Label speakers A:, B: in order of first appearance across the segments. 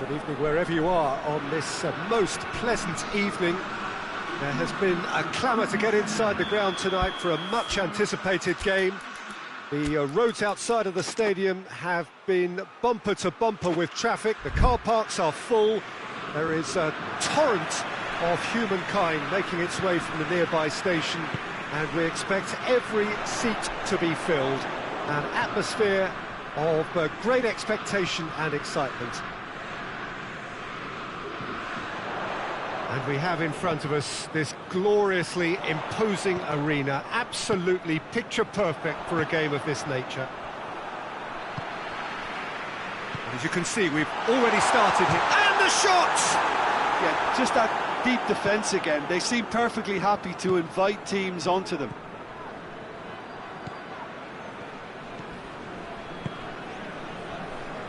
A: Good evening wherever you are on this most pleasant evening. There has been a clamour to get inside the ground tonight for a much anticipated game. The roads outside of the stadium have been bumper to bumper with traffic. The car parks are full. There is a torrent of humankind making its way from the nearby station, and we expect every seat to be filled. An atmosphere of great expectation and excitement. And we have in front of us this gloriously imposing arena, absolutely picture perfect for a game of this nature. As you can see, we've already started here. And the shots!
B: Yeah, just that deep defence again. They seem perfectly happy to invite teams onto them.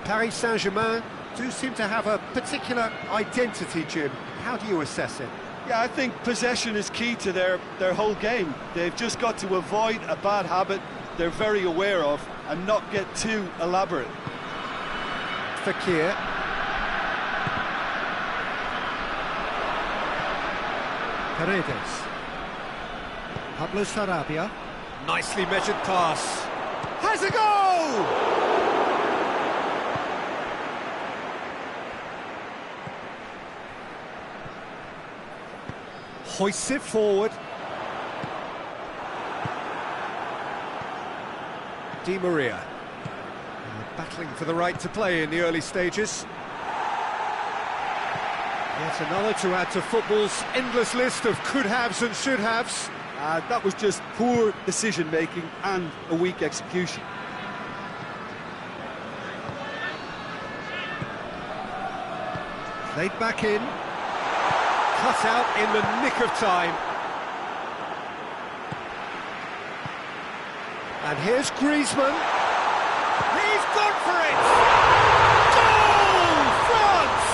A: Paris Saint-Germain do seem to have a particular identity, Jim. How do you assess it?
B: Yeah, I think possession is key to their whole game. They've just got to avoid a bad habit they're very aware of and not get too elaborate.
A: Fekir. Paredes. Pablo Sarabia. Nicely measured pass. Has a goal! Hoists it forward. Di Maria. Battling for the right to play in the early stages. Yet another to add to football's endless list of could-haves and should-haves.
B: That was just poor decision-making and a weak execution.
A: Played back in. Cut out in the nick of time. And here's Griezmann. He's gone for it! Goal! France!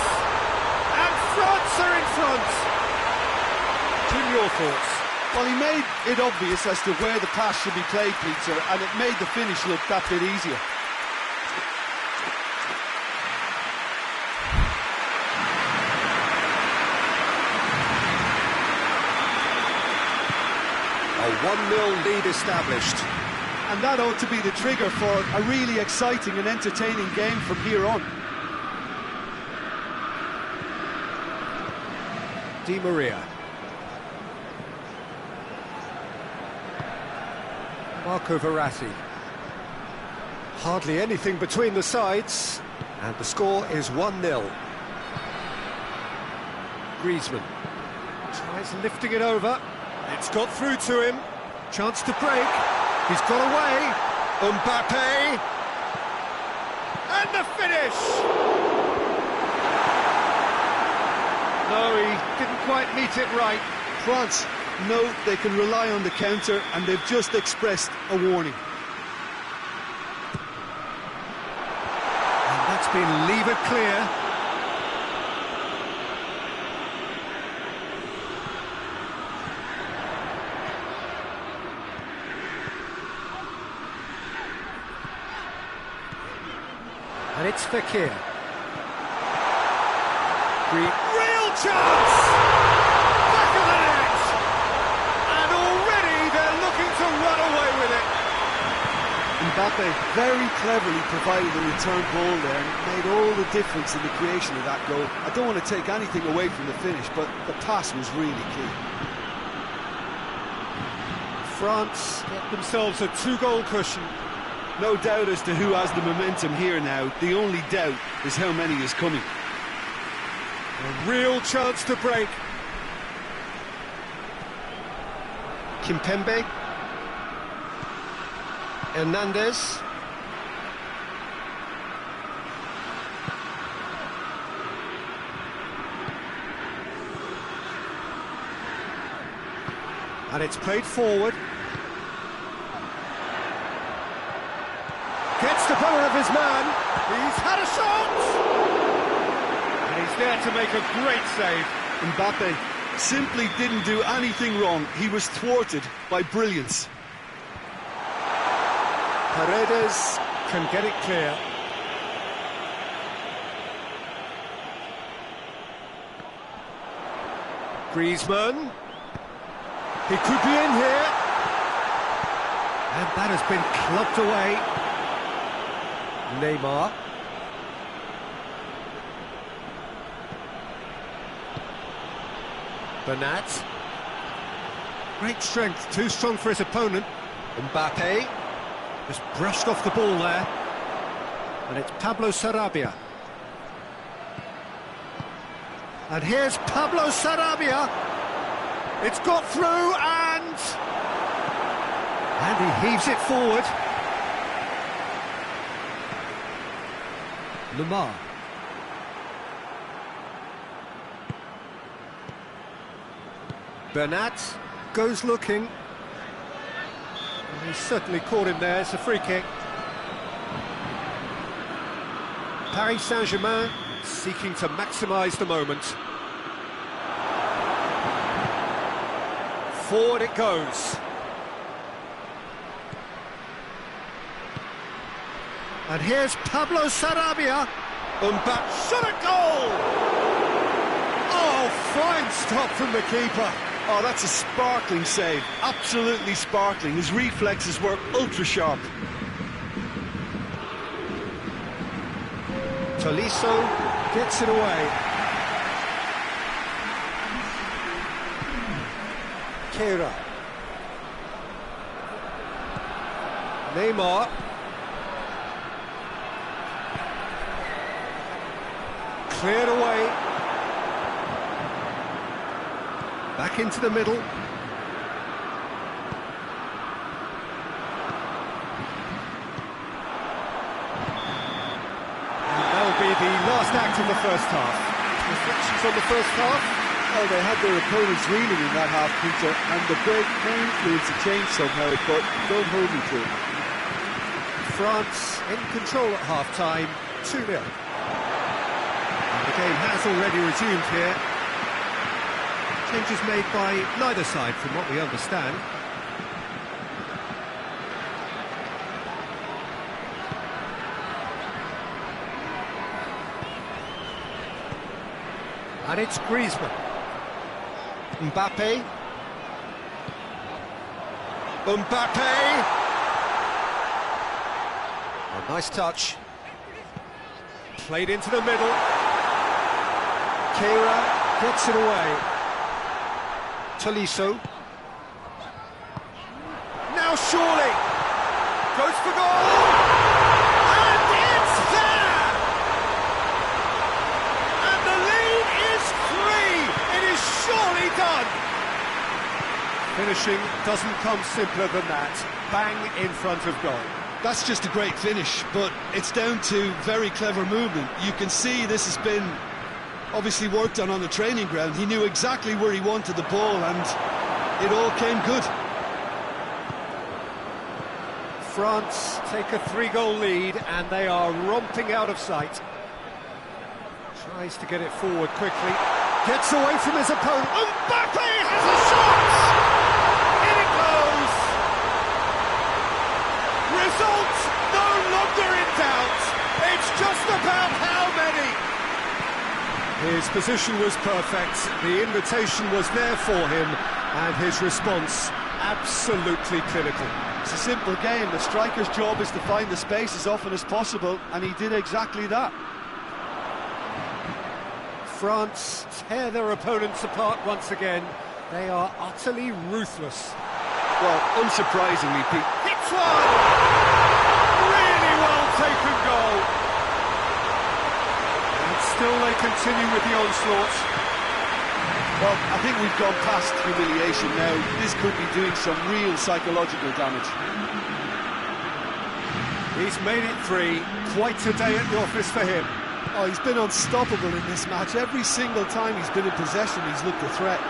A: And France are in front. Jim, your thoughts?
B: Well, he made it obvious as to where the pass should be played, Peter, and it made the finish look that bit easier.
A: A 1-0 lead established.
B: And that ought to be the trigger for a really exciting and entertaining game from here on.
A: Di Maria. Marco Verratti. Hardly anything between the sides, and the score is 1-0. Griezmann tries lifting it over. It's got through to him. Chance to break. He's got away. Mbappe. And the finish! No, he didn't quite meet it right.
B: France know they can rely on the counter, and they've just expressed a warning.
A: And that's been levered clear. And it's Fekir. Real chance! Back of the net! And already they're looking to run away with it.
B: Mbappe very cleverly provided the return ball there and made all the difference in the creation of that goal. I don't want to take anything away from the finish, but the pass was really key.
A: France get themselves a 2-goal cushion.
B: No doubt as to who has the momentum here now. The only doubt is how many is coming.
A: A real chance to break. Kimpembe. Hernandez. And it's played forward. Gets the better of his man. He's had a shot! And he's there to make a great save.
B: Mbappe simply didn't do anything wrong. He was thwarted by brilliance.
A: Paredes can get it clear. Griezmann. He could be in here. And that has been clubbed away. Neymar. Bernat. Great strength, too strong for his opponent. Mbappe. Just brushed off the ball there. And it's Pablo Sarabia. And here's Pablo Sarabia. It's got through and he heaves it forward. Lamar. Bernat goes looking. And he's certainly caught him there. It's a free kick. Paris Saint-Germain seeking to maximise the moment. Forward it goes. And here's Pablo Sarabia. Mbappe shot at goal! Oh, fine stop from the keeper.
B: Oh, that's a sparkling save. Absolutely sparkling. His reflexes were ultra sharp.
A: Tolisso gets it away. Keira. Neymar. Cleared away. Back into the middle. That'll be the last act of the first half. Reflections on the first half?
B: Oh, they had their opponents reeling in that half, Peter, and the break may influence the change somehow, but don't hold me to it.
A: France in control at half-time, 2-0. And the game has already resumed here. Changes made by neither side, from what we understand. And it's Griezmann. Mbappe. Mbappe! A nice touch. Played into the middle. Keira gets it away. Tolisso. Now surely. Goes for goal. And it's there! And the lead is 3. It is surely done. Finishing doesn't come simpler than that. Bang in front of goal.
B: That's just a great finish, but it's down to very clever movement. You can see this has been obviously worked on the training ground. He knew exactly where he wanted the ball and it all came good.
A: France take a 3-goal lead and they are romping out of sight. Tries to get it forward quickly. Gets away from his opponent. Mbappe has a shot! In it goes! Result no longer in doubt. It's just about how many. His position was perfect, the invitation was there for him, and his response absolutely clinical.
B: It's a simple game. The striker's job is to find the space as often as possible, and he did exactly that.
A: France tear their opponents apart once again. They are utterly ruthless.
B: Well, unsurprisingly, Pete.
A: Hits one! Really well taken goal. Still they continue with the onslaught.
B: Well, I think we've gone past humiliation now. This could be doing some real psychological damage.
A: He's made it 3. Quite a day at the office for him.
B: Oh, he's been unstoppable in this match. Every single time he's been in possession, he's looked a threat.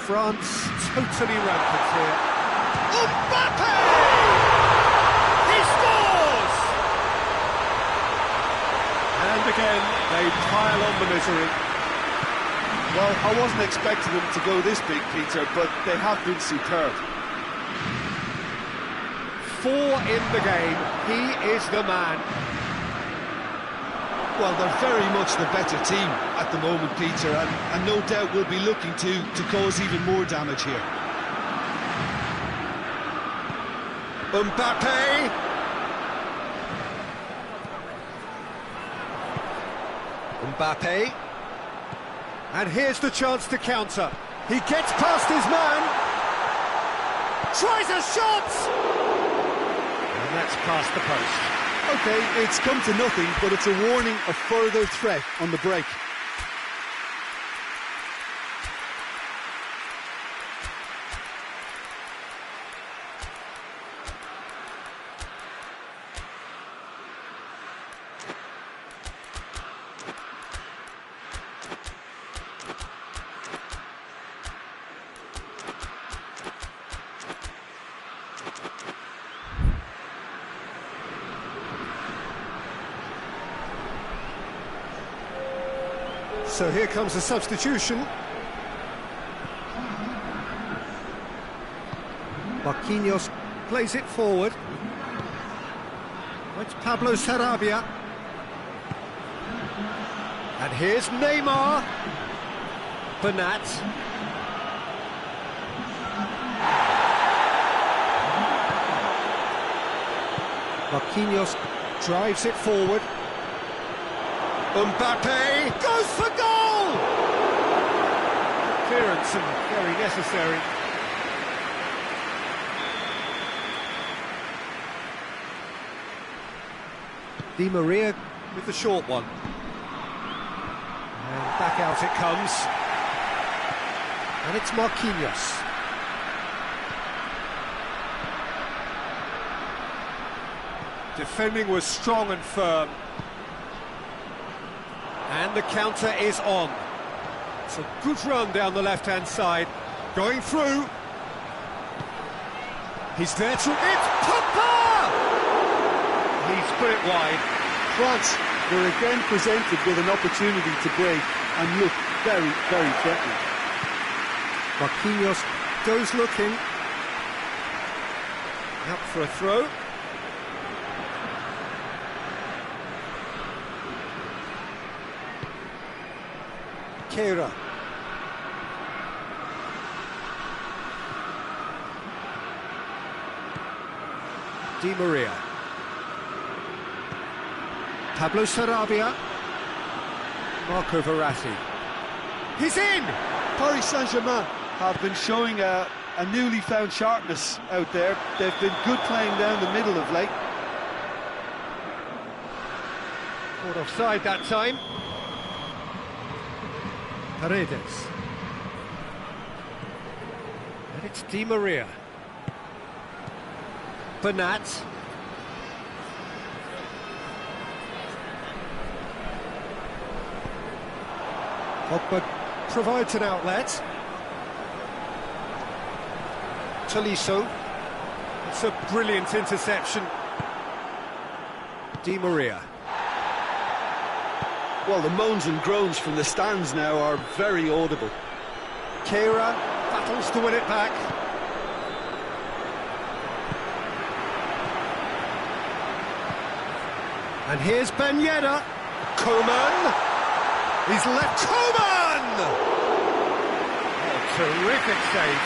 A: France totally rampant here. Mbappe! He scores! And again, they pile on the misery.
B: Well, I wasn't expecting them to go this big, Peter, but they have been superb.
A: 4 in the game. He is the man.
B: Well, they're very much the better team at the moment, Peter, and no doubt will be looking to cause even more damage here.
A: Mbappe! Mbappe. And here's the chance to counter. He gets past his man. Tries a shot! And that's past the post.
B: OK, it's come to nothing, but it's a warning of further threat on the break.
A: So here comes a substitution. Marquinhos plays it forward. It's Pablo Sarabia. And here's Neymar. Bernat. Marquinhos drives it forward. Mbappe goes for goal! Clearance and very necessary. Di Maria with the short one. And back out it comes. And it's Marquinhos. Defending was strong and firm. And the counter is on. It's a good run down the left-hand side. Going through. He's there to... It's Papa! He's put it wide.
B: France were again presented with an opportunity to break and look very, very threatening.
A: Marquinhos goes looking. Out for a throw. Keira. Di Maria. Pablo Sarabia. Marco Verratti. He's in!
B: Paris Saint-Germain have been showing a newly found sharpness out there. They've been good playing down the middle of late.
A: Caught offside that time. Paredes. And it's Di Maria. Bernat. Pogba provides an outlet. Tolisso. It's a brilliant interception. Di Maria.
B: Well, the moans and groans from the stands now are very audible.
A: Keira battles to win it back. And here's Ben Yedder. Coman. He's left. Coman! Oh, terrific save.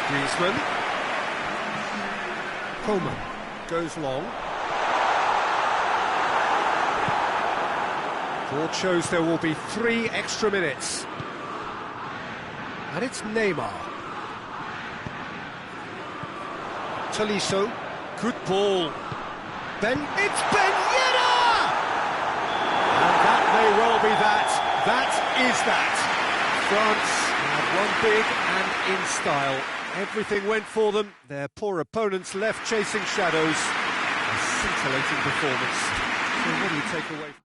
A: Griezmann. Coman goes long. Board shows there will be 3 extra minutes. And it's Neymar. Tolisso, good ball. It's Ben Yedder! And that may well be that. That is that. France have won big and in style. Everything went for them. Their poor opponents left chasing shadows. A scintillating performance. So what do you take away from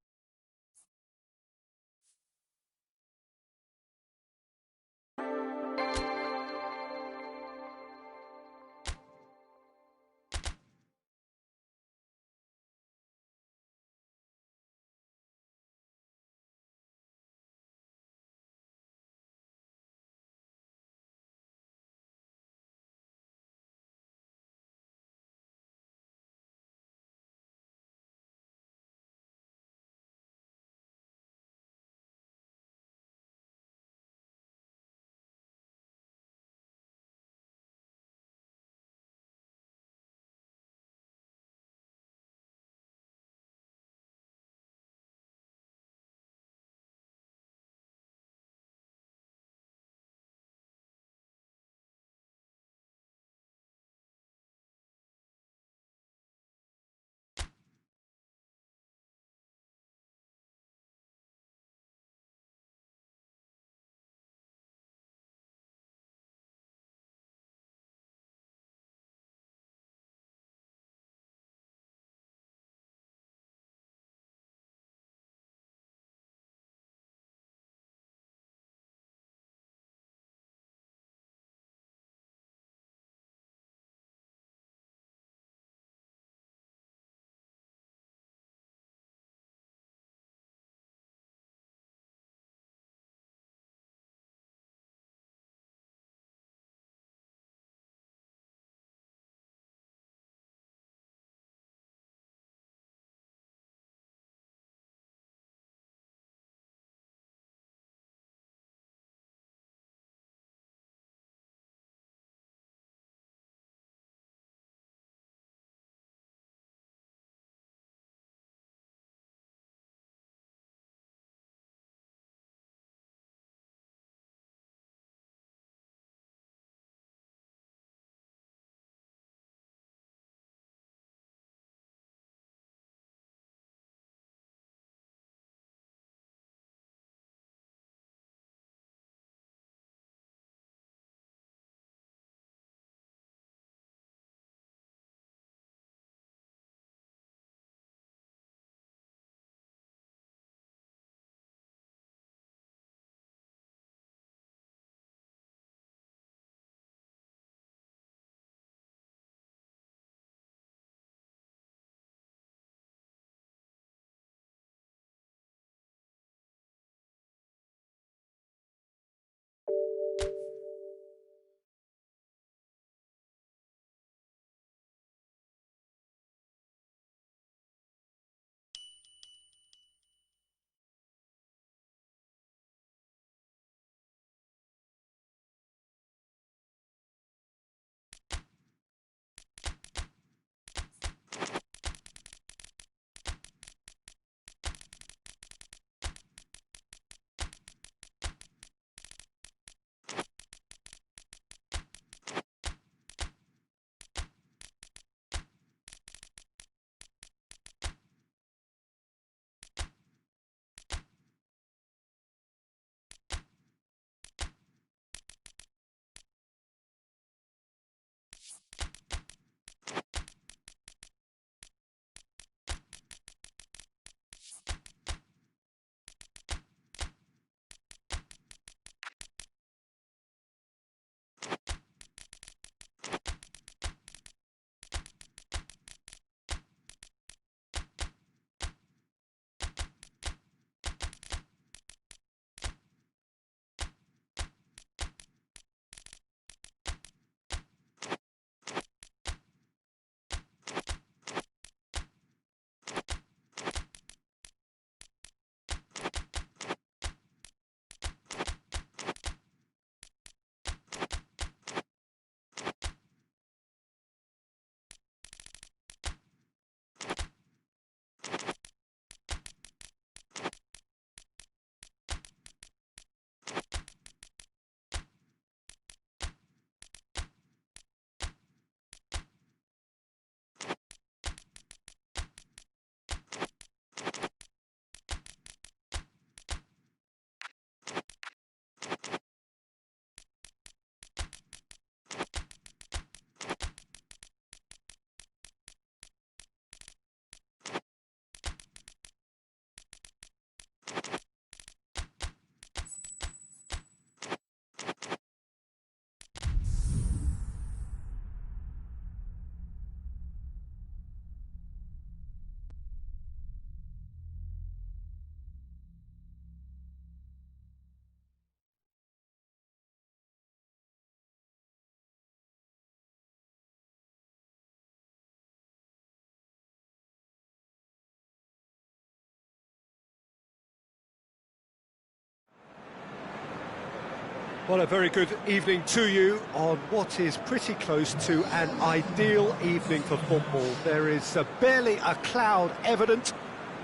A: Well, a very good evening to you on what is pretty close to an ideal evening for football. There is barely a cloud evident.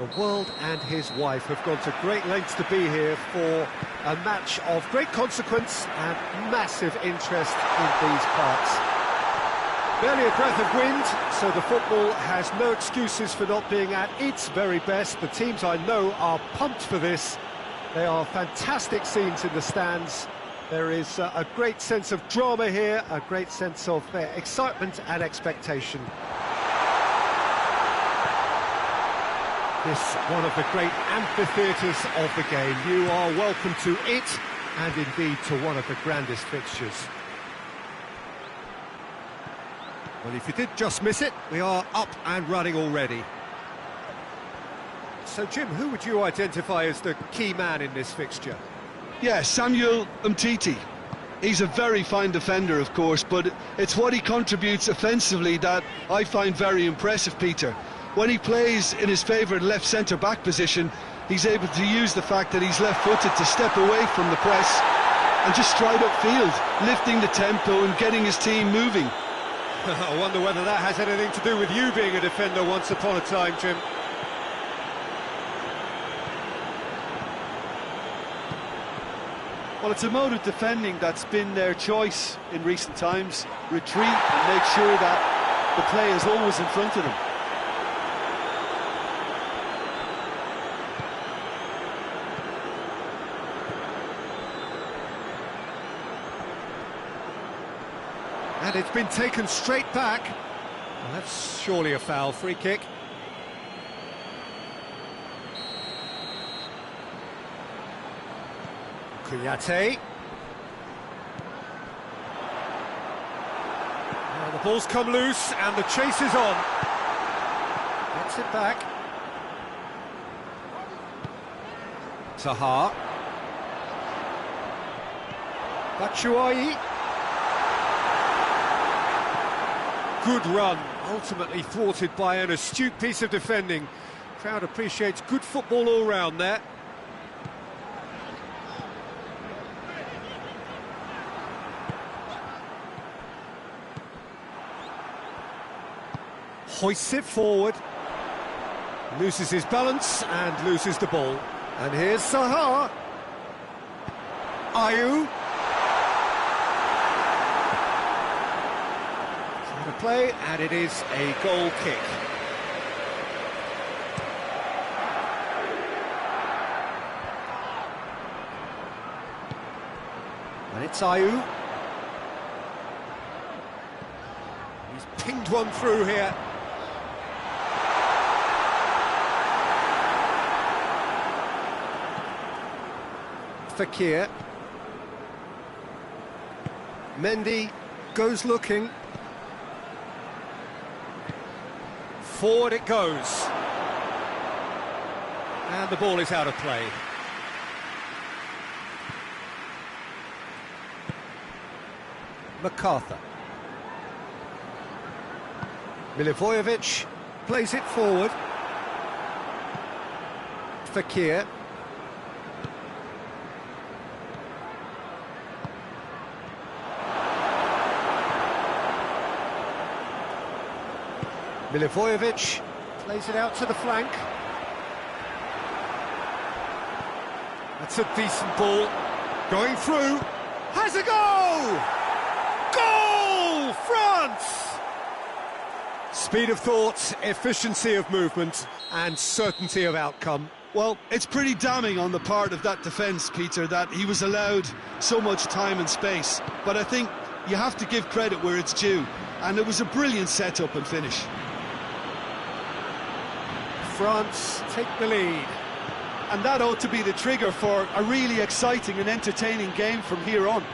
A: The world and his wife have gone to great lengths to be here for a match of great consequence and massive interest in these parts. Barely a breath of wind, so the football has no excuses for not being at its very best. The teams I know are pumped for this. They are fantastic scenes in the stands. There is a great sense of drama here, a great sense of excitement and expectation. This one of the great amphitheatres of the game. You are welcome to it, and indeed to one of the grandest fixtures. Well, if you did just miss it, we are up and running already. So, Jim, who would you identify as the key man in this fixture?
B: Yeah, Chinhhoang84. He's a very fine defender, of course, but it's what he contributes offensively that I find very impressive, Peter. When he plays in his favourite left centre-back position, he's able to use the fact that he's left-footed to step away from the press and just stride upfield, lifting the tempo and getting his team moving.
A: I wonder whether that has anything to do with you being a defender once upon a time, Jim.
B: Well, it's a mode of defending that's been their choice in recent times. Retreat and make sure that the play is always in front of them.
A: And it's been taken straight back. Well, that's surely a foul. Free kick. Kouyaté. Now the ball's come loose and the chase is on. Gets it back. Zaha. Batshuayi. Good run, ultimately thwarted by an astute piece of defending. Crowd appreciates good football all round there. Hoists it forward, loses his balance and loses the ball. And here's Zaha. Ayew. Trying to play, and it is a goal kick. And it's Ayew. He's pinged one through here. Fekir. Mendy goes looking. Forward it goes. And the ball is out of play. MacArthur. Milivojevic plays it forward. Fekir. Milivojevic plays it out to the flank. That's a decent ball. Going through. Has a goal! Goal! France! Speed of thought, efficiency of movement, and certainty of outcome.
B: Well, it's pretty damning on the part of that defence, Peter, that he was allowed so much time and space. But I think you have to give credit where it's due. And it was a brilliant set-up and finish.
A: France take the lead.
B: And that ought to be the trigger for a really exciting and entertaining game from here on.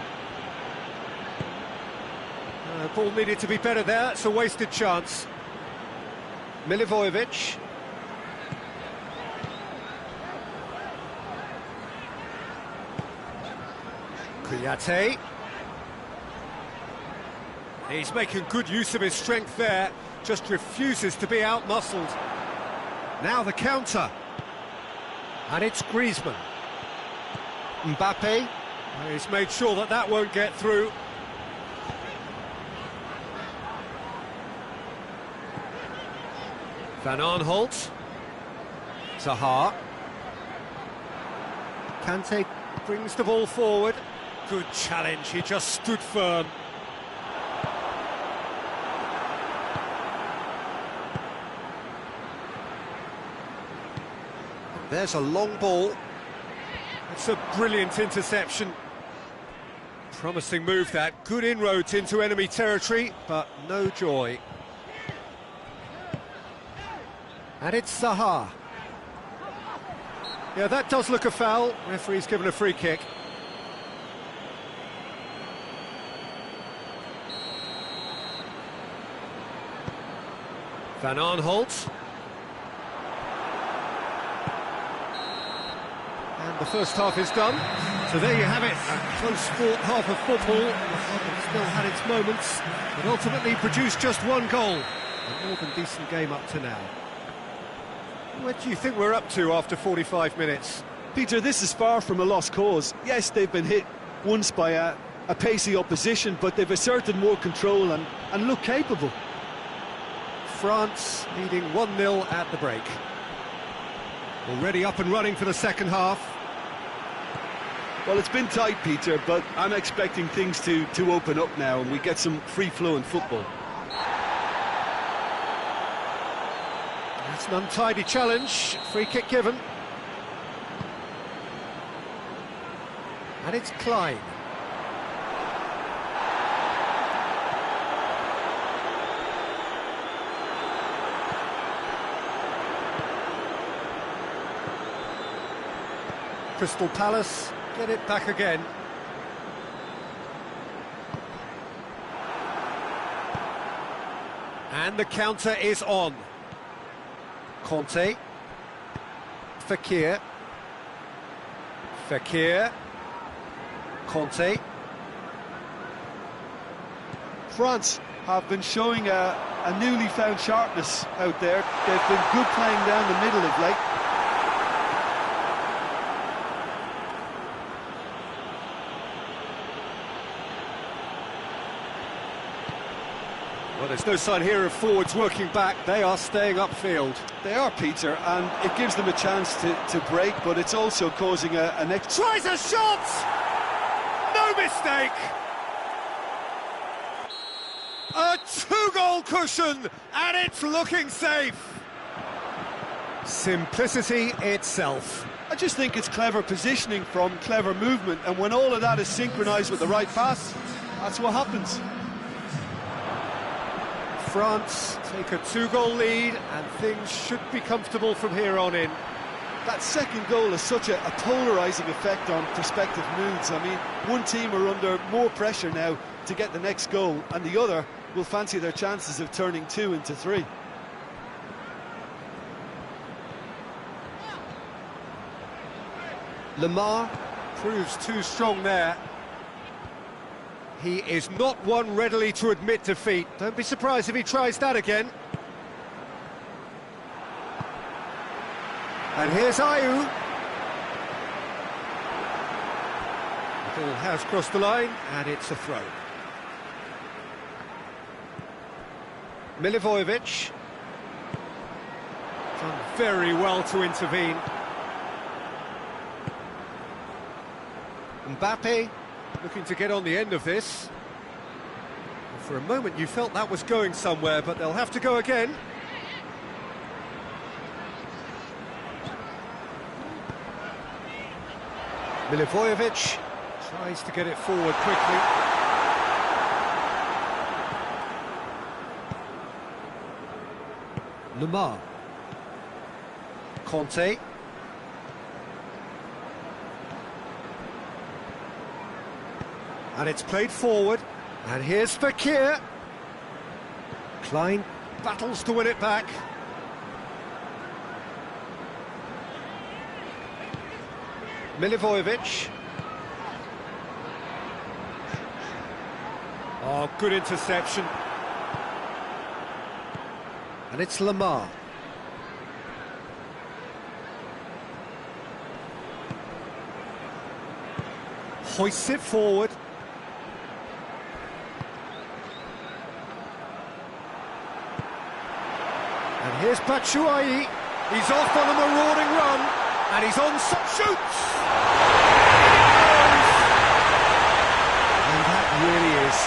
A: Ball needed to be better there, it's a wasted chance. Milivojevic. Kouyaté. He's making good use of his strength there, just refuses to be out-muscled. Now the counter. And it's Griezmann. Mbappe. He's made sure that that won't get through. Van Aanholt. Zaha. Kante brings the ball forward. Good challenge, he just stood firm. There's a long ball. It's a brilliant interception. Promising move that. Good inroads into enemy territory, but no joy. And it's Zaha. Yeah, that does look a foul. Referee's given a free kick. Van Aanholt. And the first half is done. So there you have it, a close sport half of football. It's still had its moments, but ultimately produced just one goal. A more than decent game up to now. What do you think we're up to after 45 minutes?
B: Peter, this is far from a lost cause. Yes, they've been hit once by a pacey opposition, but they've asserted more control and look capable.
A: France leading 1-0 at the break. Already up and running for the second half.
B: Well, it's been tight, Peter, but I'm expecting things to open up now and we get some free-flowing football.
A: That's an untidy challenge. Free kick given. And it's Klein. Crystal Palace get it back again. And the counter is on. Conte. Fekir. Conte.
B: France have been showing a newly found sharpness out there. They've been good playing down the middle of late.
A: Well, there's no sign here of forwards working back. They are staying upfield.
B: They are, Peter, and it gives them a chance to break, but it's also causing a next...
A: Tries a shot! No mistake! A two-goal cushion, and it's looking safe. Simplicity itself.
B: I just think it's clever positioning from clever movement, and when all of that is synchronised with the right pass, that's what happens.
A: France take a two-goal lead, and things should be comfortable from here on in.
B: That second goal has such a polarising effect on prospective moods. I mean, one team are under more pressure now to get the next goal, and the other will fancy their chances of turning 2 into 3.
A: Lemar proves too strong there. He is not one readily to admit defeat. Don't be surprised if he tries that again. And here's Ayew. The ball has crossed the line, and it's a throw. Milivojevic. Done very well to intervene. Mbappe looking to get on the end of this. For a moment you felt that was going somewhere, but they'll have to go again. Milivojevic tries to get it forward quickly. Lemar. Conte. And it's played forward, and here's Fekir. Klein battles to win it back. Milivojevic. Oh, good interception. And it's Lemar. hoists it forward. And here's Batshuayi. He's off on a marauding run, and he's on shoots! And that really is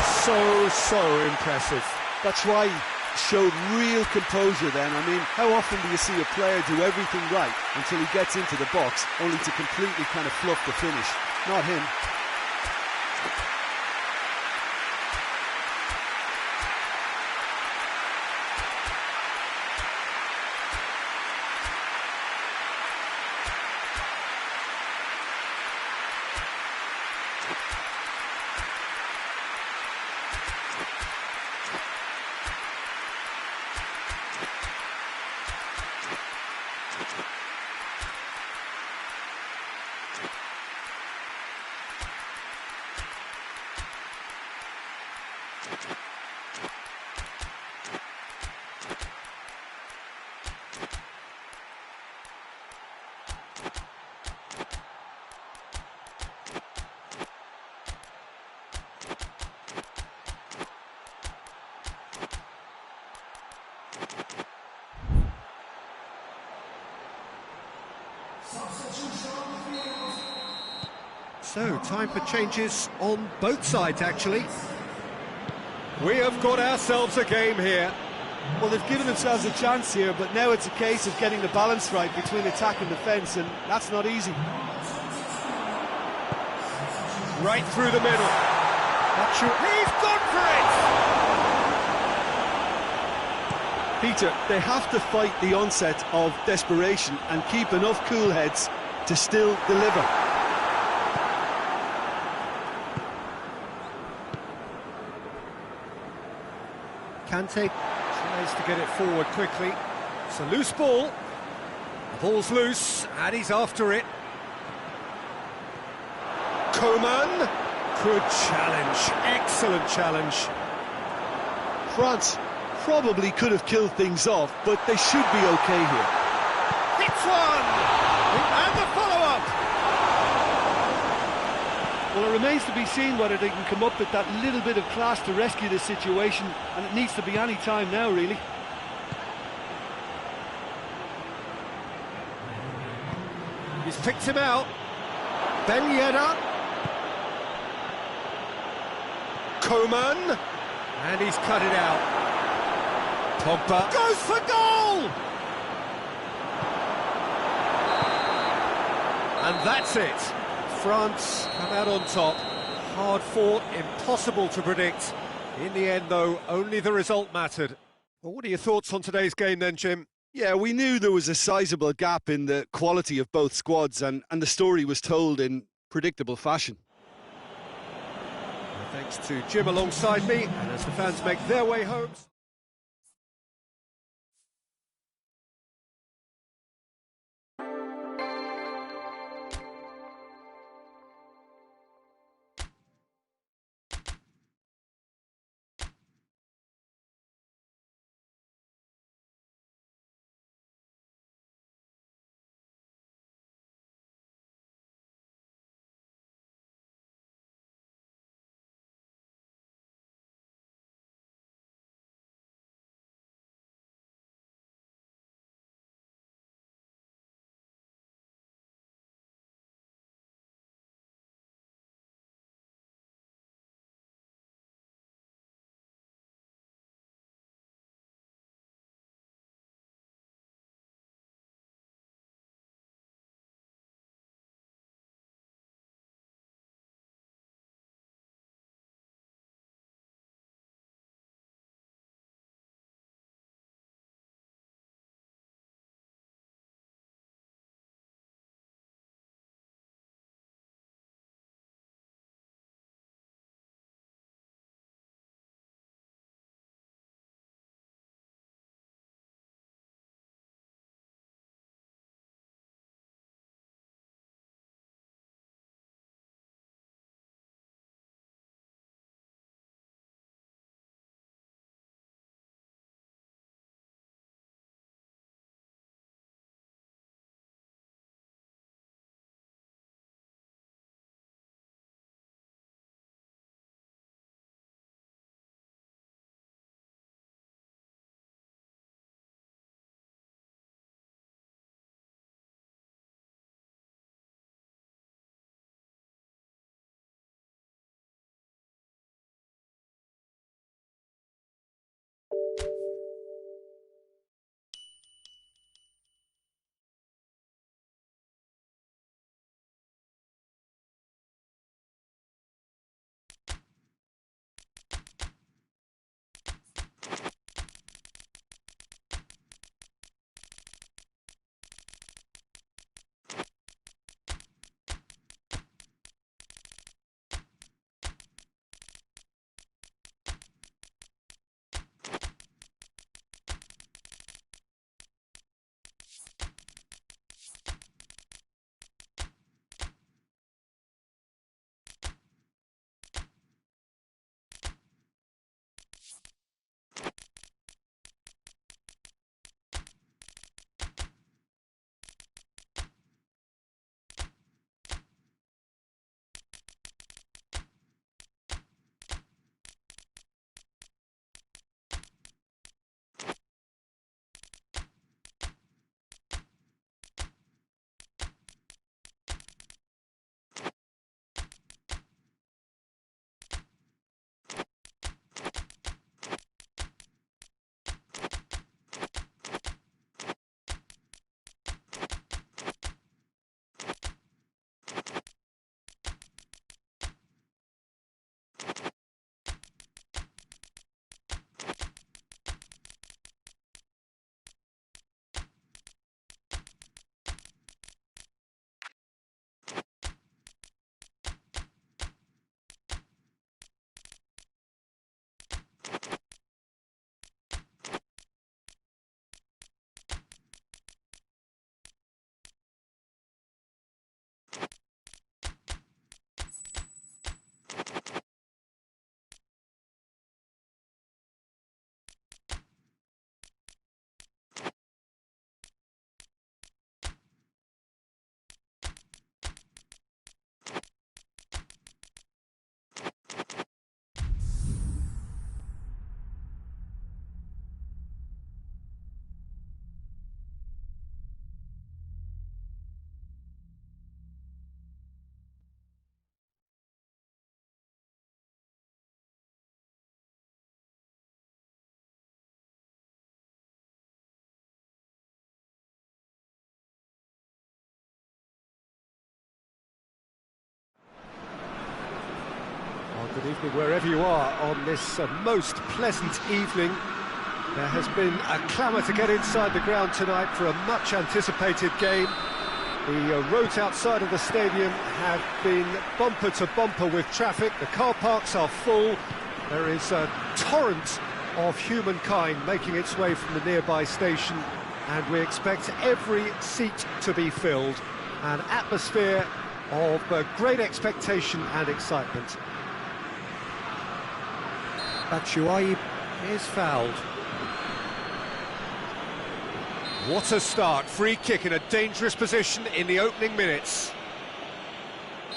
A: so impressive.
B: Batshuayi showed real composure then. I mean, how often do you see a player do everything right until he gets into the box, only to completely kind of fluff the finish? Not him.
A: So, time for changes on both sides, actually. We have got ourselves a game here.
B: Well, they've given themselves a chance here, but now it's a case of getting the balance right between attack and defence, and that's not easy.
A: Right through the middle. He's gone for it!
B: Peter, they have to fight the onset of desperation and keep enough cool heads to still deliver.
A: Kante tries to get it forward quickly. It's a loose ball. The ball's loose, and he's after it. Coman. Good challenge. Excellent challenge.
B: France probably could have killed things off, but they should be okay here.
A: Hits one! And the follow-up!
B: Well, it remains to be seen whether they can come up with that little bit of class to rescue this situation, and it needs to be any time now, really.
A: He's picked him out. Ben Yedder. Coman. And he's cut it out. Pogba goes for goal! And that's it. France come out on top. Hard fought, impossible to predict. In the end, though, only the result mattered. Well, what are your thoughts on today's game then, Jim?
B: Yeah, we knew there was a sizable gap in the quality of both squads, and the story was told in predictable fashion.
A: Well, thanks to Jim alongside me, and as the fans make their way home... Good evening wherever you are on this most pleasant evening. There has been a clamour to get inside the ground tonight for a much anticipated game. The roads outside of the stadium have been bumper to bumper with traffic. The car parks are full. There is a torrent of humankind making its way from the nearby station, and we expect every seat to be filled. An atmosphere of great expectation and excitement. Batshuayi is fouled. What a start, free kick in a dangerous position in the opening minutes.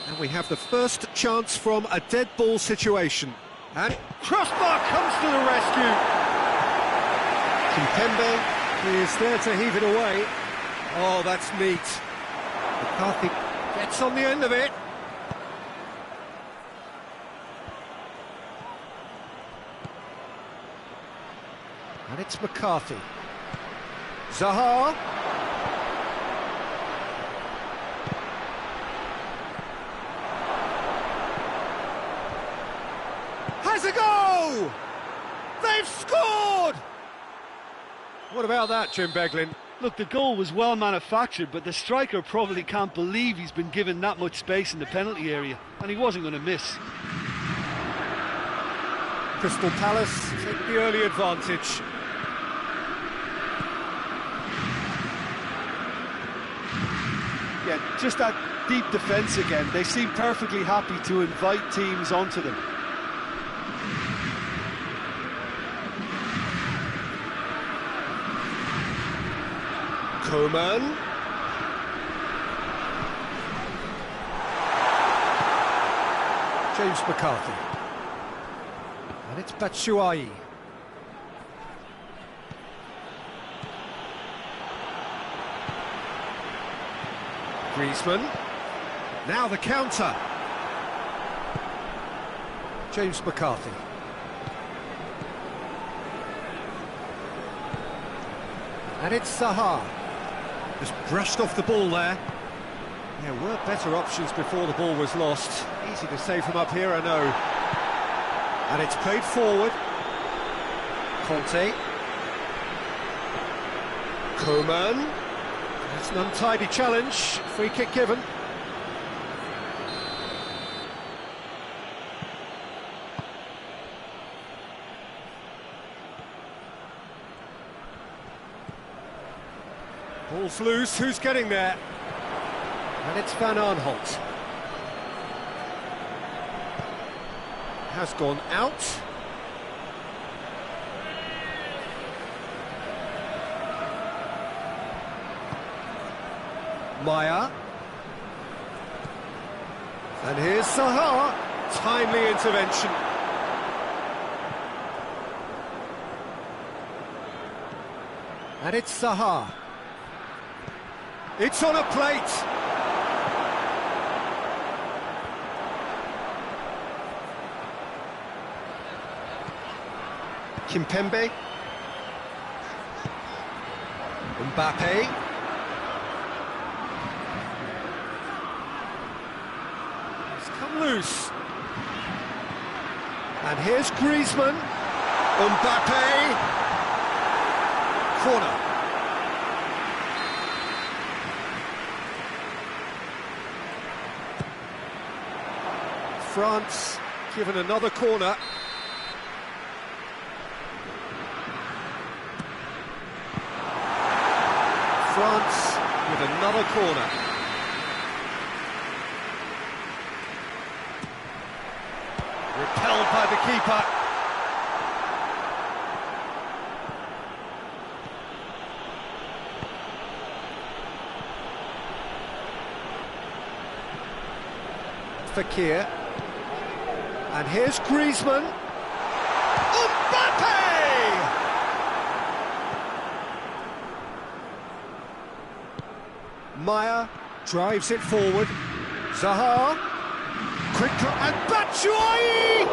A: And we have the first chance from a dead ball situation. And crossbar comes to the rescue. Kimpembe is there to heave it away. Oh, that's neat. McCarthy gets on the end of it. And it's McCarthy. Zaha. Has a go! They've scored! What about that, Jim Beglin?
B: Look, the goal was well manufactured, but the striker probably can't believe he's been given that much space in the penalty area, and he wasn't going to miss.
A: Crystal Palace take the early advantage.
B: Yeah, just that deep defence again. They seem perfectly happy to invite teams onto them.
A: Coman. James McCarthy. And it's Batshuayi. Griezmann. Now the counter. James McCarthy. And it's Zaha. Just brushed off the ball there. There were better options before the ball was lost. Easy to say from up here, I know. And it's played forward. Conte. Coman. That's an untidy challenge. Free kick given. Ball's loose. Who's getting there? And it's Van Aanholt. Has gone out. Maya. And here's Zaha. Timely intervention. And it's Zaha. It's on a plate. Kimpembe. Mbappe. It's come loose. And here's Griezmann. Mbappe. Corner. France given another corner. France with another corner. Repelled by the keeper. Fekir. And here's Griezmann. Mbappe! Maya drives it forward. Zaha. Quick drop. And Batshuayi!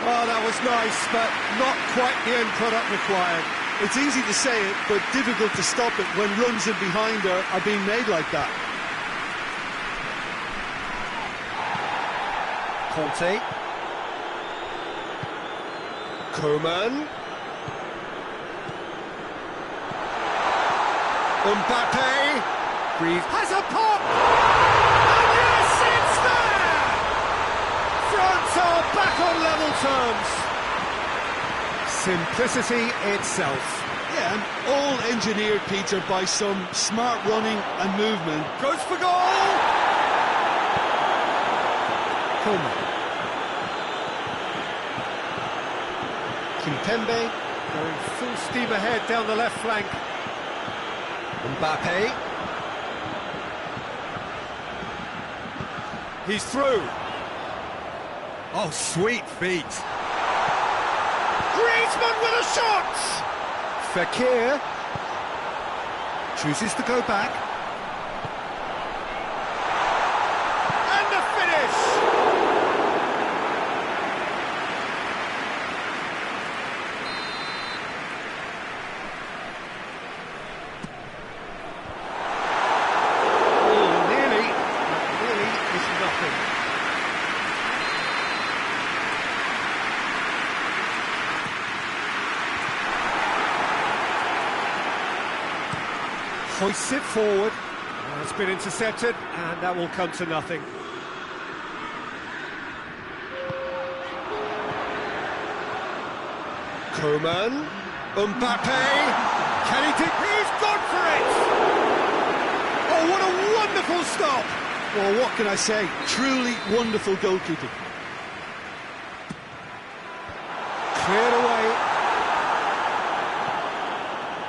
A: Oh, that was nice, but not quite the end product required.
B: It's easy to say it, but difficult to stop it when runs in behind are being made like that.
A: Conte. Coman. Mbappe. Breathe. Has a pop! And yes, it's there! France are back on level terms. Simplicity itself.
B: Yeah, and all engineered, Peter, by some smart running and movement.
A: Goes for goal! Coman. Kimpembe going full steam ahead down the left flank. Mbappe. He's through. Oh, sweet feet. Griezmann with a shot! Fekir chooses to go back. And the finish! Oh, nearly is nothing. Hoists it forward. It's been intercepted, and that will come to nothing. Coman. Mbappe. Can he take? He's gone for it! Oh, what a wonderful stop!
B: Well, what can I say? Truly wonderful goalkeeping.
A: Cleared away.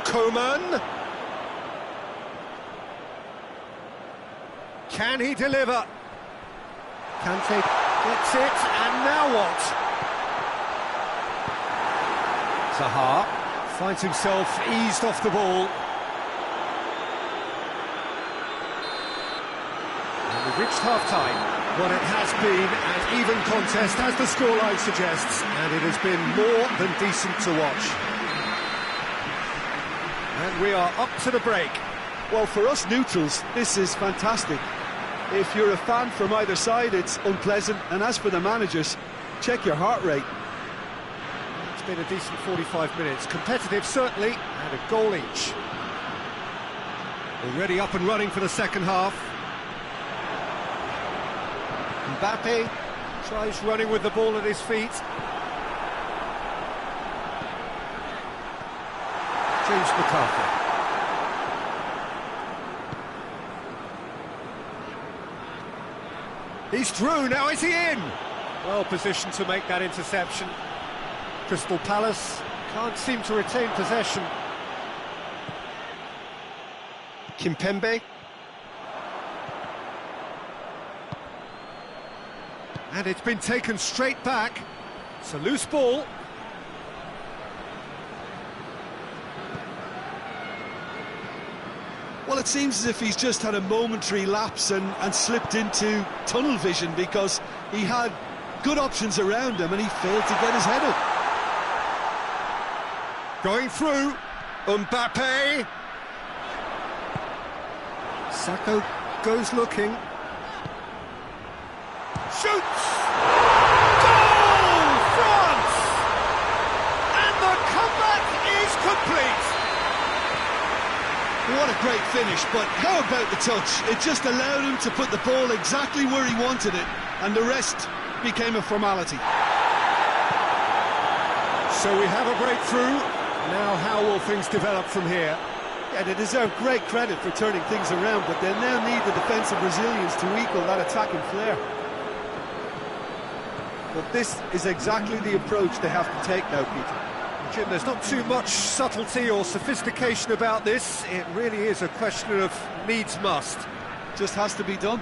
A: Coman. Can he deliver? Kante gets it, and now what? Zaha finds himself eased off the ball. And we've reached half-time. Well, it has been an even contest, as the scoreline suggests, and it has been more than decent to watch. And we are up to the break.
B: Well, for us neutrals, this is fantastic. If you're a fan from either side, it's unpleasant. And as for the managers, check your heart rate.
A: It's been a decent 45 minutes. Competitive, certainly, and a goal each. Already up and running for the second half. Mbappe tries running with the ball at his feet. James McCarthy. He's through, now is he in? Well positioned to make that interception. Crystal Palace can't seem to retain possession. Kimpembe. And it's been taken straight back. It's a loose ball.
B: Well, it seems as if he's just had a momentary lapse and slipped into tunnel vision, because he had good options around him and he failed to get his head up.
A: Going through, Mbappe. Sacco goes looking. Shoots! Goal! France! And the comeback is complete!
B: What a great finish, but how about the touch? It just allowed him to put the ball exactly where he wanted it, and the rest became a formality.
A: So we have a breakthrough. Now how will things develop from here?
B: Yeah, they deserve great credit for turning things around, but they now need the defensive resilience to equal that attacking flair. But this is exactly the approach they have to take now, Peter.
A: Jim, there's not too much subtlety or sophistication about this. It really is a question of needs must.
B: Just has to be done.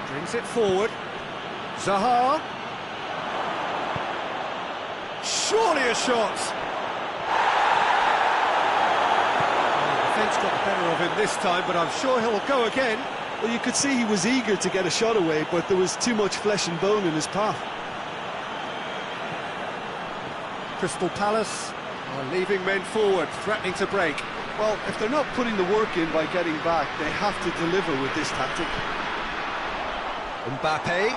A: Brings it forward. Zaha. Surely a shot. The defence got the better of him this time, but I'm sure he'll go again.
B: Well, you could see he was eager to get a shot away, but there was too much flesh and bone in his path.
A: Crystal Palace are leaving men forward, threatening to break.
B: Well, if they're not putting the work in by getting back, they have to deliver with this tactic.
A: Mbappe.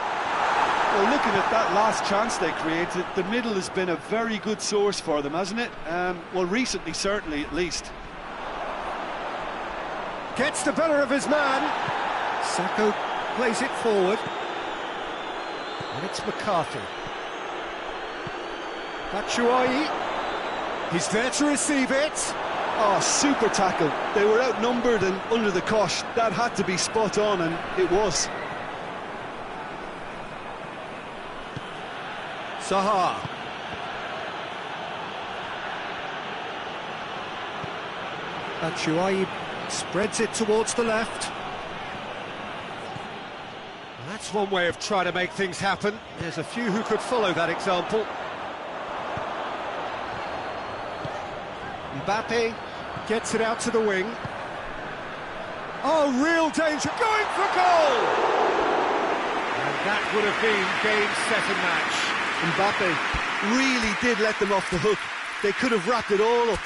B: Well, looking at that last chance they created, the middle has been a very good source for them, hasn't it? Well, recently, certainly, at least.
A: Gets the better of his man. Sacco plays it forward. And it's McCarthy. Batshuayi. He's there to receive it.
B: Oh, super tackle. They were outnumbered and under the cosh. That had to be spot on, and it was.
A: Zaha. Batshuayi spreads it towards the left. That's one way of trying to make things happen. There's a few who could follow that example. Mbappe gets it out to the wing. Oh, real danger, going for goal! And that would have been game, set and match.
B: Mbappe really did let them off the hook. They could have wrapped it all up.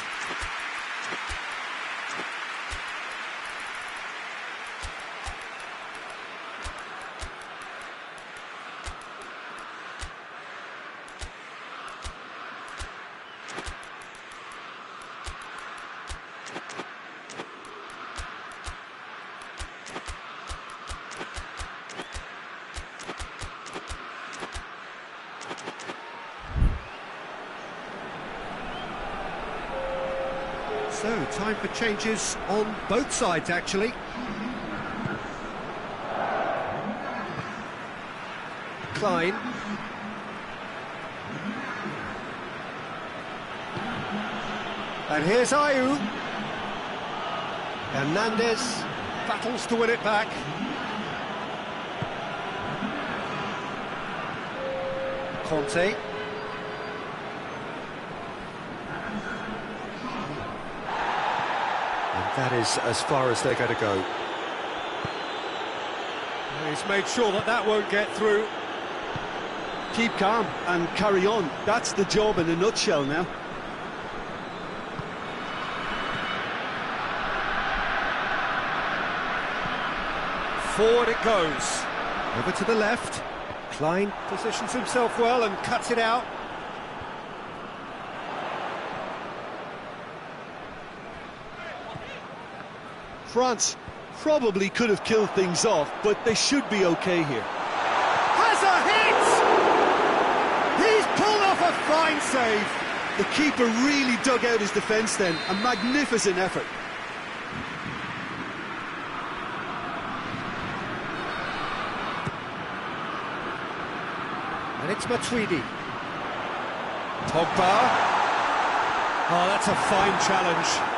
A: So, time for changes on both sides, actually. Klein. And here's Ayew. Hernandez battles to win it back. Conte. That is as far as they're going to go. He's made sure that that won't get through.
B: Keep calm and carry on. That's the job in a nutshell now.
A: Forward it goes. Over to the left. Klein positions himself well and cuts it out.
B: France probably could have killed things off, but they should be okay here.
A: Has a hit! He's pulled off a fine save.
B: The keeper really dug out his defence then. A magnificent effort.
A: And it's Matuidi. Pogba. Oh, that's a fine challenge.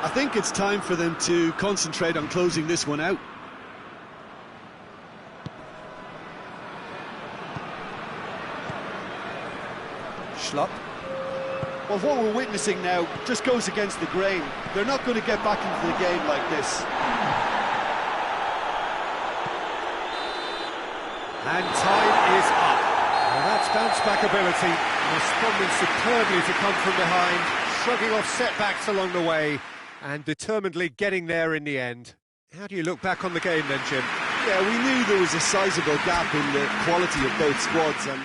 B: I think it's time for them to concentrate on closing this one out.
A: Schlupp.
B: Well, what we're witnessing now just goes against the grain. They're not going to get back into the game like this.
A: And time is up. Well, that's bounce-back ability, responding superbly to come from behind, shrugging off setbacks along the way, and determinedly getting there in the end. How do you look back on the game then, Jim?
B: Yeah, we knew there was a sizable gap in the quality of both squads, and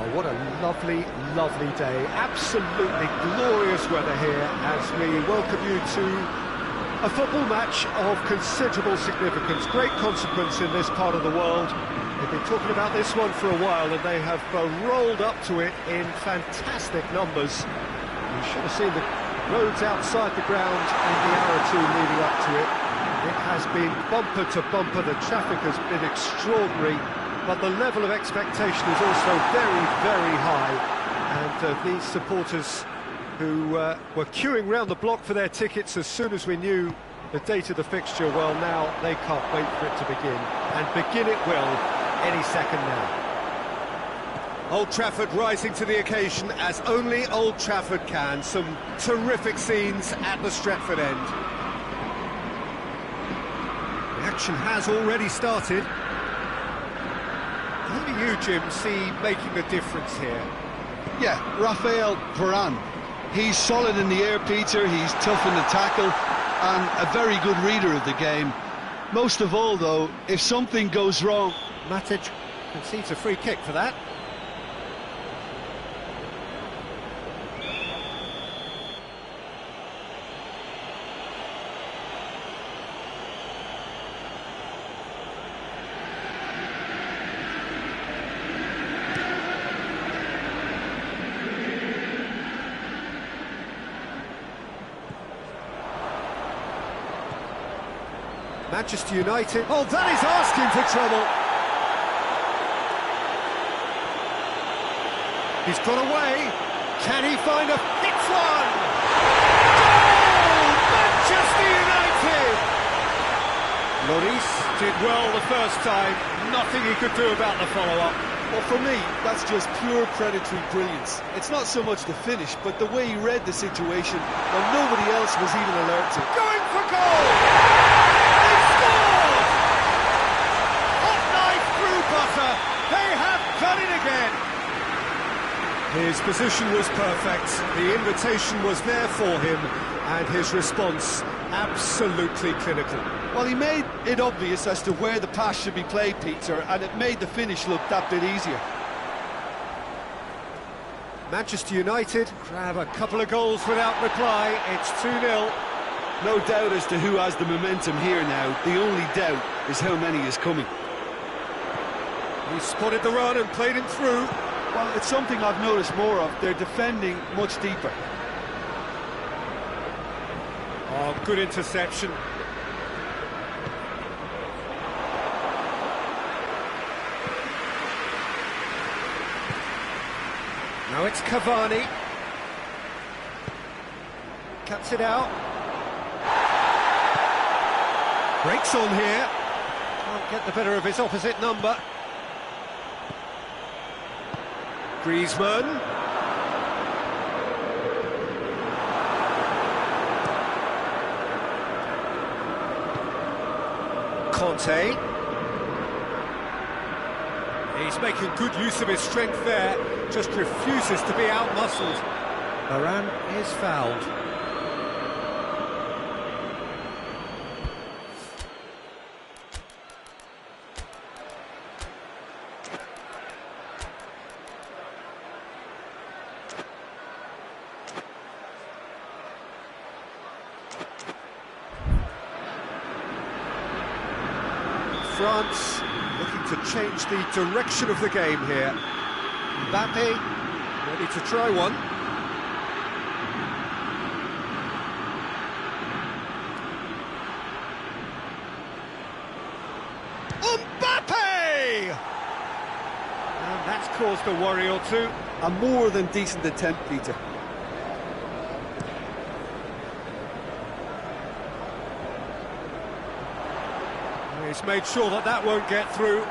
A: Well, what a lovely, lovely day. Absolutely glorious weather here as we welcome you to a football match of considerable significance, great consequence in this part of the world. They've been talking about this one for a while and they have rolled up to it in fantastic numbers. You should have seen the roads outside the ground in the hour or two leading up to it. It has been bumper to bumper, the traffic has been extraordinary, but the level of expectation is also very, very high. And these supporters who were queuing round the block for their tickets as soon as we knew the date of the fixture, well, now they can't wait for it to begin. And begin it will any second now. Old Trafford rising to the occasion as only Old Trafford can. Some terrific scenes at the Stretford end. The action has already started. Who do you, Jim, see making the difference here?
B: Yeah, Raphael Varane. He's solid in the air, Peter, he's tough in the tackle, and a very good reader of the game. Most of all, though, if something goes wrong...
A: Matic concedes a free kick for that. Manchester United. Oh, that is asking for trouble. He's got away. Can he find a... It's one! Goal! Manchester United! Lloris did well the first time. Nothing he could do about the follow-up.
B: Well, for me, that's just pure predatory brilliance. It's not so much the finish, but the way he read the situation when nobody else was even alert to.
A: Going for goal! They have done it again! His position was perfect, the invitation was there for him, and his response absolutely clinical.
B: Well, he made it obvious as to where the pass should be played, Peter, and it made the finish look that bit easier.
A: Manchester United grab a couple of goals without reply, it's 2-0.
B: No doubt as to who has the momentum here now. The only doubt is how many is coming.
A: He spotted the run and played him through.
B: Well, it's something I've noticed more of. They're defending much deeper.
A: Oh, good interception. Now it's Cavani. Cuts it out. Breaks on here. Can't get the better of his opposite number. Griezmann. Conte. He's making good use of his strength there, just refuses to be out-muscled. Varane is fouled. France looking to change the direction of the game here. Mbappe ready to try one. Mbappe! And that's caused a worry or two.
B: A more than decent attempt, Peter.
A: He's made sure that that won't get through.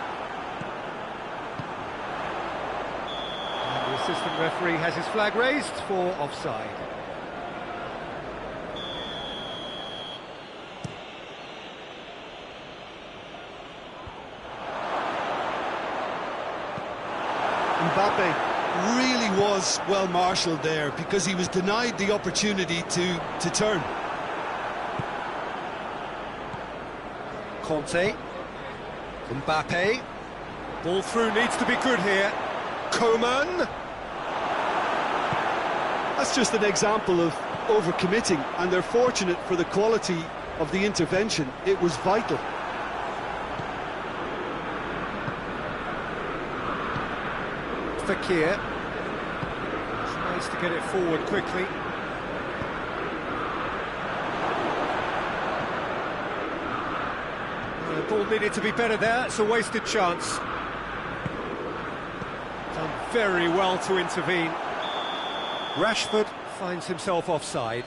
A: And the assistant referee has his flag raised for offside.
B: Mbappe really was well marshalled there because he was denied the opportunity to turn.
A: Conte. Mbappe. Ball through needs to be good here. Coman.
B: That's just an example of overcommitting, and they're fortunate for the quality of the intervention. It was vital.
A: Fakir tries to get it forward quickly. The ball needed to be better there. It's a wasted chance. Done very well to intervene. Rashford finds himself offside.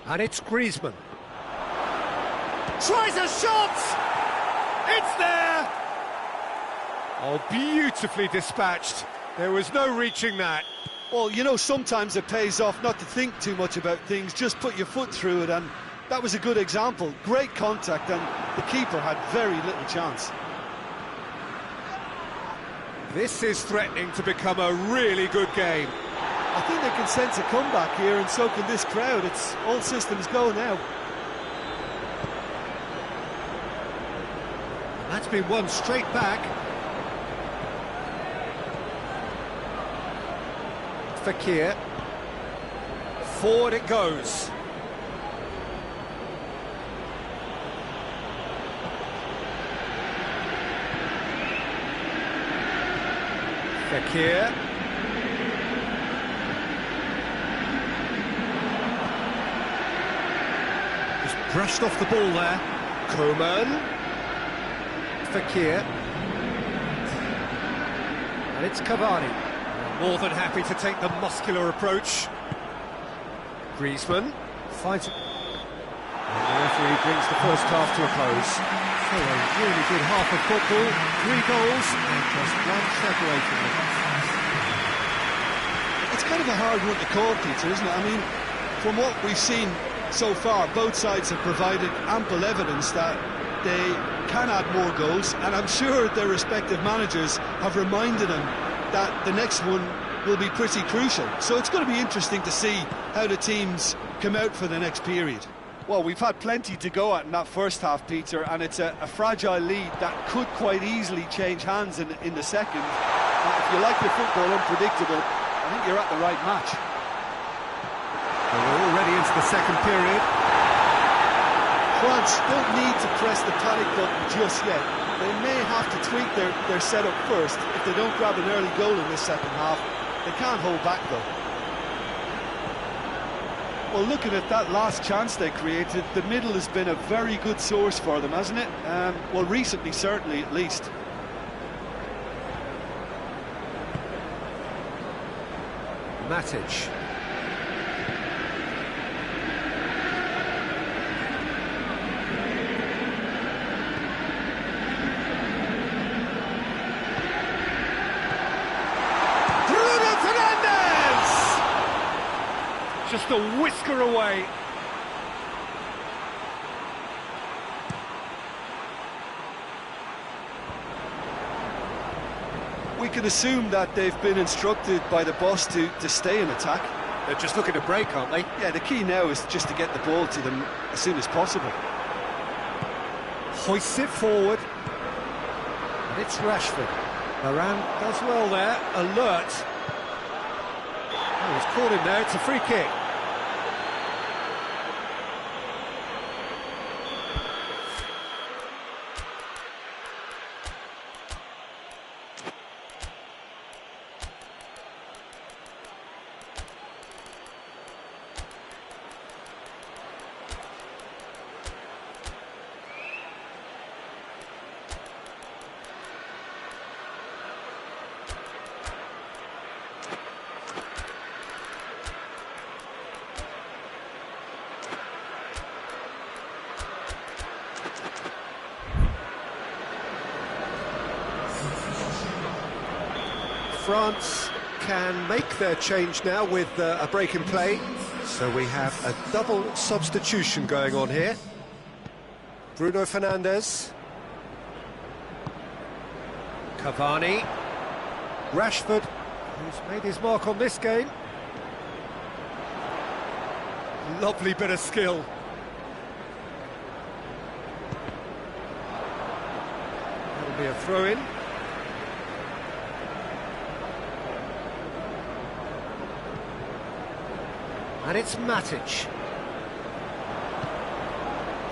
A: And it's Griezmann. Tries a shot! It's there! Oh, beautifully dispatched. There was no reaching that.
B: Well, you know, sometimes it pays off not to think too much about things, just put your foot through it, and that was a good example. Great contact, and the keeper had very little chance.
A: This is threatening to become a really good game.
B: I think they can sense a comeback here, and so can this crowd. It's all systems go now.
A: That's been won straight back. Fakir. Forward it goes. Fakir. Just brushed off the ball there. Coman. Fakir. And it's Cavani. More than happy to take the muscular approach. Griezmann finds it. And the referee brings the first half to a close. So a really good half of football. 3 goals and just one separating them.
B: It's kind of a hard one to call, Peter, isn't it? I mean, from what we've seen so far, both sides have provided ample evidence that they can add more goals, and I'm sure their respective managers have reminded them that the next one will be pretty crucial. So it's going to be interesting to see how the teams come out for the next period. Well, we've had plenty to go at in that first half, Peter, and it's a fragile lead that could quite easily change hands in the second. If you like your football unpredictable, I think you're at the right match.
A: Well, we're already into the second period.
B: France don't need to press the panic button just yet. They may have to tweak their setup first if they don't grab an early goal in this second half. They can't hold back, though. Well, looking at that last chance they created, the middle has been a very good source for them, hasn't it? Well, recently, certainly, at least.
A: Matic. Just a whisker away.
B: We can assume that they've been instructed by the boss to stay in attack.
A: They're just looking to break, aren't they?
B: Yeah, the key now is just to get the ball to them as soon as possible.
A: Hoists it forward. And it's Rashford. Varane does well there. Alert. Oh, he's caught him there. It's a free kick. France can make their change now with a break in play. So we have a double substitution going on here. Bruno Fernandes. Cavani. Rashford, who's made his mark on this game. Lovely bit of skill. That'll be a throw-in. And it's Matic.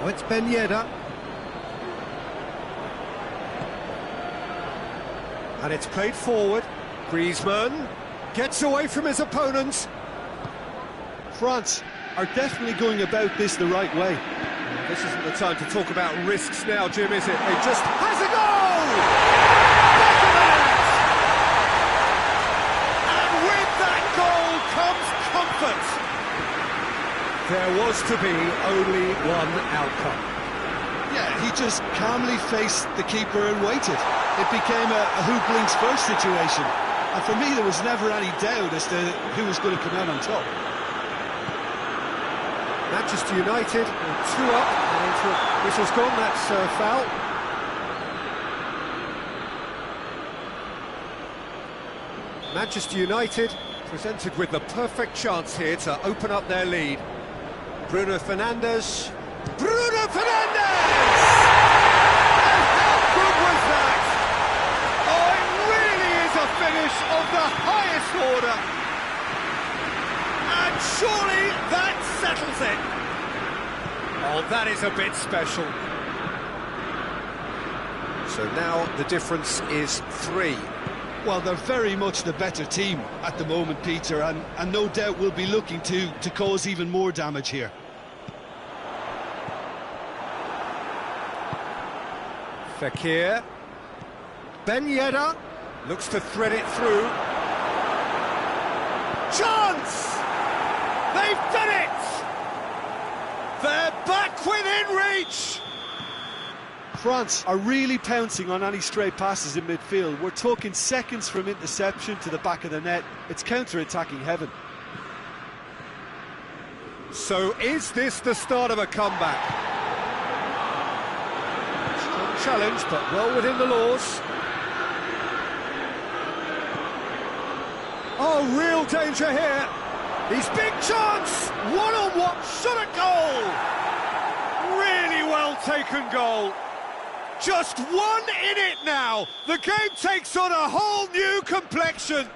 A: Oh, it's Ben Yedder. And it's played forward. Griezmann gets away from his opponents.
B: France are definitely going about this the right way.
A: This isn't the time to talk about risks now, Jim, is it? It just has a goal! And with that goal comes comfort. There was to be only one outcome.
B: Yeah, he just calmly faced the keeper and waited. It became a who blinks first situation. And for me, there was never any doubt as to who was going to come out on top.
A: Manchester United, 2 up, and whistle's gone, that's foul. Manchester United presented with the perfect chance here to open up their lead. Bruno Fernandes! Bruno Fernandes! And how good was that? Oh, it really is a finish of the highest order. And surely that settles it. Oh, that is a bit special. So now the difference is 3.
B: Well, they're very much the better team at the moment, Peter, and no doubt will be looking to cause even more damage here.
A: Fekir. Ben Yedder looks to thread it through. Chance! They've done it! They're back within reach!
B: France are really pouncing on any stray passes in midfield. We're talking seconds from interception to the back of the net. It's counter-attacking heaven.
A: So is this the start of a comeback? Strong challenge, but well within the laws. Oh, real danger here. He's big chance! One-on-one, shot at goal! Really well taken goal. Just one in it now. The game takes on a whole new complexion.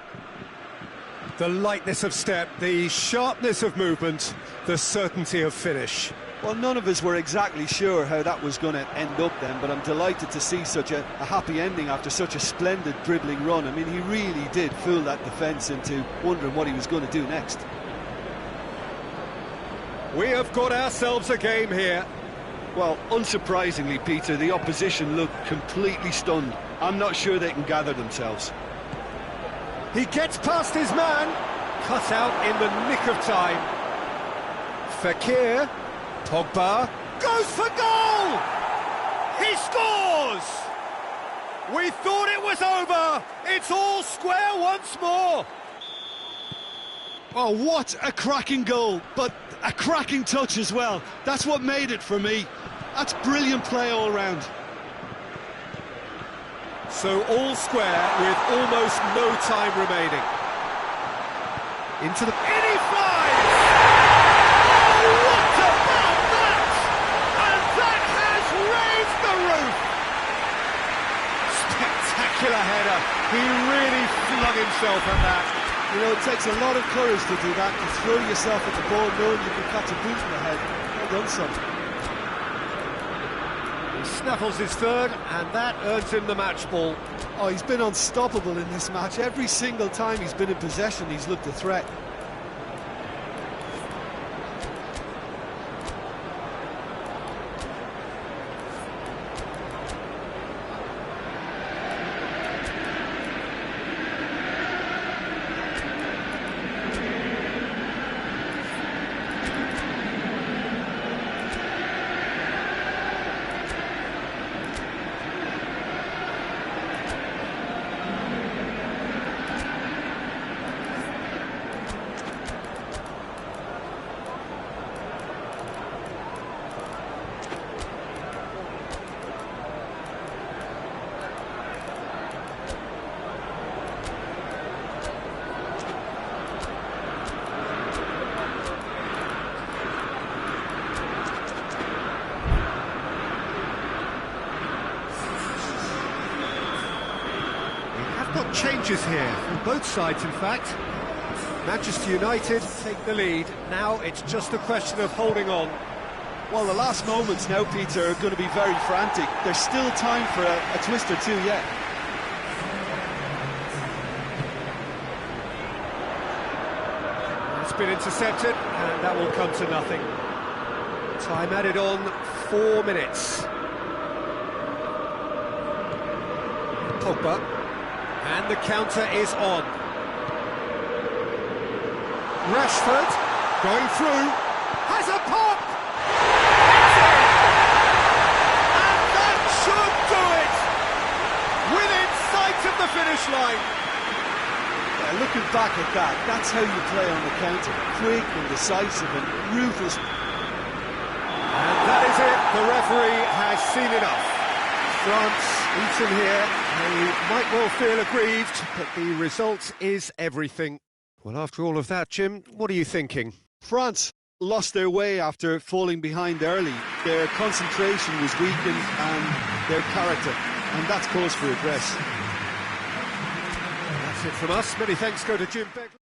A: The lightness of step, the sharpness of movement, the certainty of finish.
B: Well, none of us were exactly sure how that was going to end up then, but I'm delighted to see such a happy ending after such a splendid dribbling run. I mean, he really did fool that defence into wondering what he was going to do next.
A: We have got ourselves a game here.
B: Well, unsurprisingly, Peter, the opposition look completely stunned. I'm not sure they can gather themselves.
A: He gets past his man, cut out in the nick of time. Fekir, Pogba, goes for goal! He scores! We thought it was over. It's all square once more.
B: Oh, what a cracking goal, but a cracking touch as well. That's what made it for me. That's brilliant play all round.
A: So all square with almost no time remaining. Into the... In he flies! Oh, what about that? And that has raised the roof! Spectacular header. He really flung himself at that.
B: You know, it takes a lot of courage to do that, to throw yourself at the ball knowing you can catch a boot in the head. Well done, son.
A: He snaffles his third, and that earns him the match ball.
B: Oh, he's been unstoppable in this match. Every single time he's been in possession, he's looked a threat.
A: changes here, from both sides in fact. Manchester United take the lead. Now it's just a question of holding on.
B: Well, the last moments now, Peter, are going to be very frantic. There's still time for a twist or two yet.
A: It's been intercepted, and that will come to nothing. Time added on, 4 minutes. Pogba, and the counter is on. Rashford, going through, has a pop! And that should do it! Within sight of the finish line.
B: Yeah, looking back at that, that's how you play on the counter. Quick and decisive and ruthless.
A: And that is it, the referee has seen enough. France eaten here, they might well feel aggrieved, but the result is everything. Well, after all of that, Jim, what are you thinking?
B: France lost their way after falling behind early. Their concentration was weakened and their character, and that's cause for address.
A: That's it from us. Many thanks go to Jim Begley.